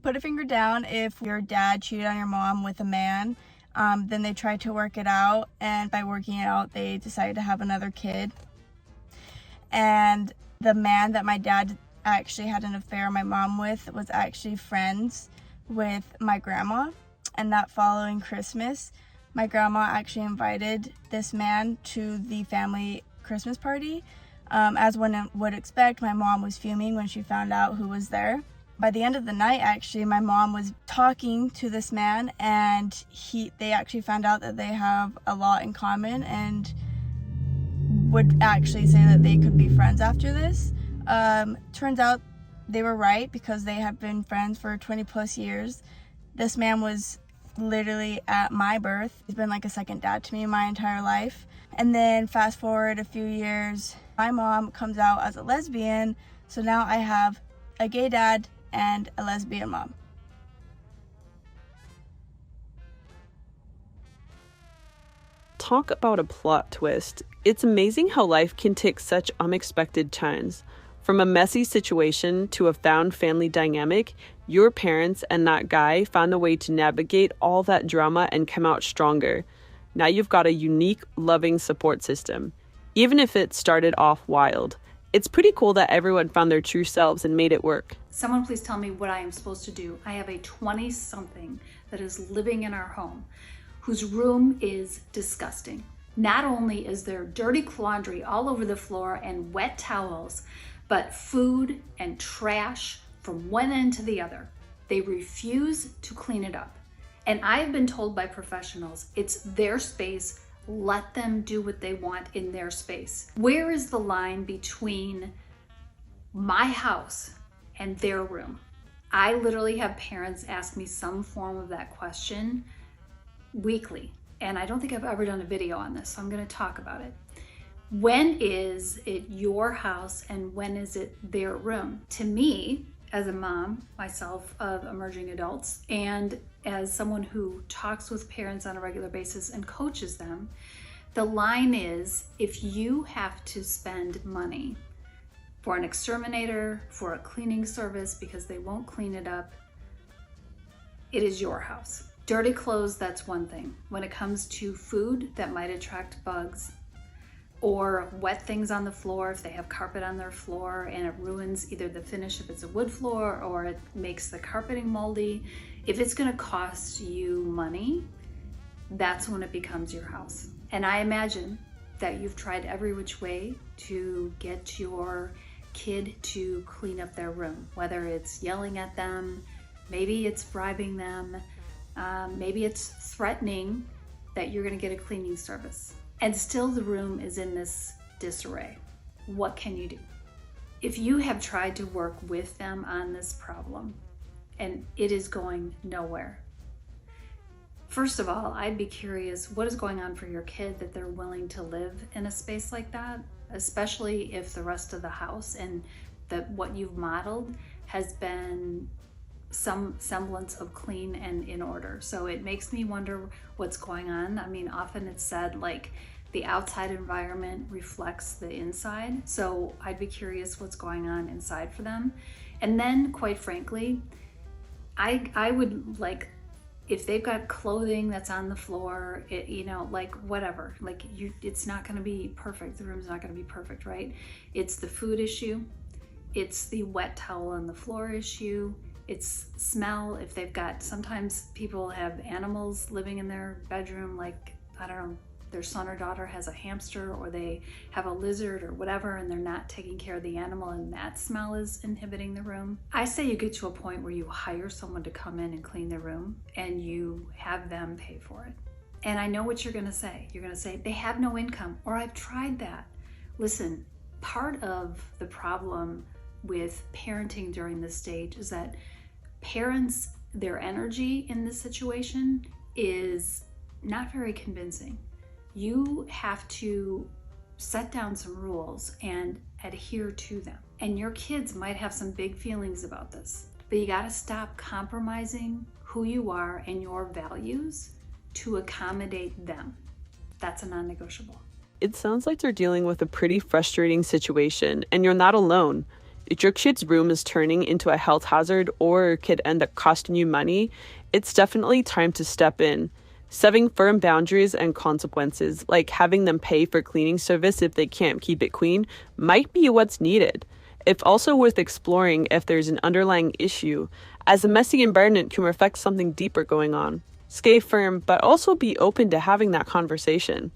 put a finger down if your dad cheated on your mom with a man. Then they tried to work it out, and by working it out, they decided to have another kid. And the man that my dad actually had an affair on my mom with was actually friends with my grandma. And that following Christmas, my grandma actually invited this man to the family Christmas party. As one would expect, my mom was fuming when she found out who was there. By the end of the night, actually, my mom was talking to this man, and they actually found out that they have a lot in common and would actually say that they could be friends after this. Turns out they were right, because they have been friends for 20 plus years. This man was literally at my birth. He's been like a second dad to me my entire life. And then fast forward a few years, my mom comes out as a lesbian, so now I have a gay dad and a lesbian mom. Talk about a plot twist. It's amazing how life can take such unexpected turns. From a messy situation to a found family dynamic, your parents and that guy found a way to navigate all that drama and come out stronger. Now you've got a unique, loving support system. Even if it started off wild, it's pretty cool that everyone found their true selves and made it work. Someone please tell me what I am supposed to do. I have a 20-something that is living in our home, whose room is disgusting. Not only is there dirty laundry all over the floor and wet towels, but food and trash from one end to the other. They refuse to clean it up. And I have been told by professionals, it's their space, let them do what they want in their space. Where is the line between my house and their room? I literally have parents ask me some form of that question weekly. And I don't think I've ever done a video on this, so I'm gonna talk about it. When is it your house and when is it their room? To me, as a mom myself of emerging adults, and as someone who talks with parents on a regular basis and coaches them, the line is, if you have to spend money for an exterminator, for a cleaning service because they won't clean it up, it is your house. Dirty clothes, that's one thing. When it comes to food that might attract bugs, or wet things on the floor, if they have carpet on their floor and it ruins either the finish if it's a wood floor or it makes the carpeting moldy, if it's gonna cost you money, that's when it becomes your house. And I imagine that you've tried every which way to get your kid to clean up their room, whether it's yelling at them, maybe it's bribing them, maybe it's threatening that you're gonna get a cleaning service. And still the room is in this disarray. What can you do? If you have tried to work with them on this problem and it is going nowhere, first of all, I'd be curious, what is going on for your kid that they're willing to live in a space like that, especially if the rest of the house and what you've modeled has been some semblance of clean and in order. So it makes me wonder what's going on. I mean, often it's said like the outside environment reflects the inside. So I'd be curious what's going on inside for them. And then quite frankly, I would like, if they've got clothing that's on the floor, like whatever, like it's not gonna be perfect. The room's not gonna be perfect, right? It's the food issue. It's the wet towel on the floor issue. It's smell. If they've got, sometimes people have animals living in their bedroom, like, I don't know, their son or daughter has a hamster or they have a lizard or whatever, and they're not taking care of the animal and that smell is inhibiting the room. I say you get to a point where you hire someone to come in and clean the room and you have them pay for it. And I know what you're gonna say. You're gonna say, they have no income, or I've tried that. Listen, part of the problem with parenting during this stage is that parents, their energy in this situation is not very convincing. You have to set down some rules and adhere to them. And your kids might have some big feelings about this, but you gotta stop compromising who you are and your values to accommodate them. That's a non-negotiable. It sounds like you're dealing with a pretty frustrating situation, and you're not alone. If your kid's room is turning into a health hazard or could end up costing you money, it's definitely time to step in. Setting firm boundaries and consequences, like having them pay for cleaning service if they can't keep it clean, might be what's needed. It's also worth exploring if there's an underlying issue, as a messy environment can reflect something deeper going on. Stay firm, but also be open to having that conversation.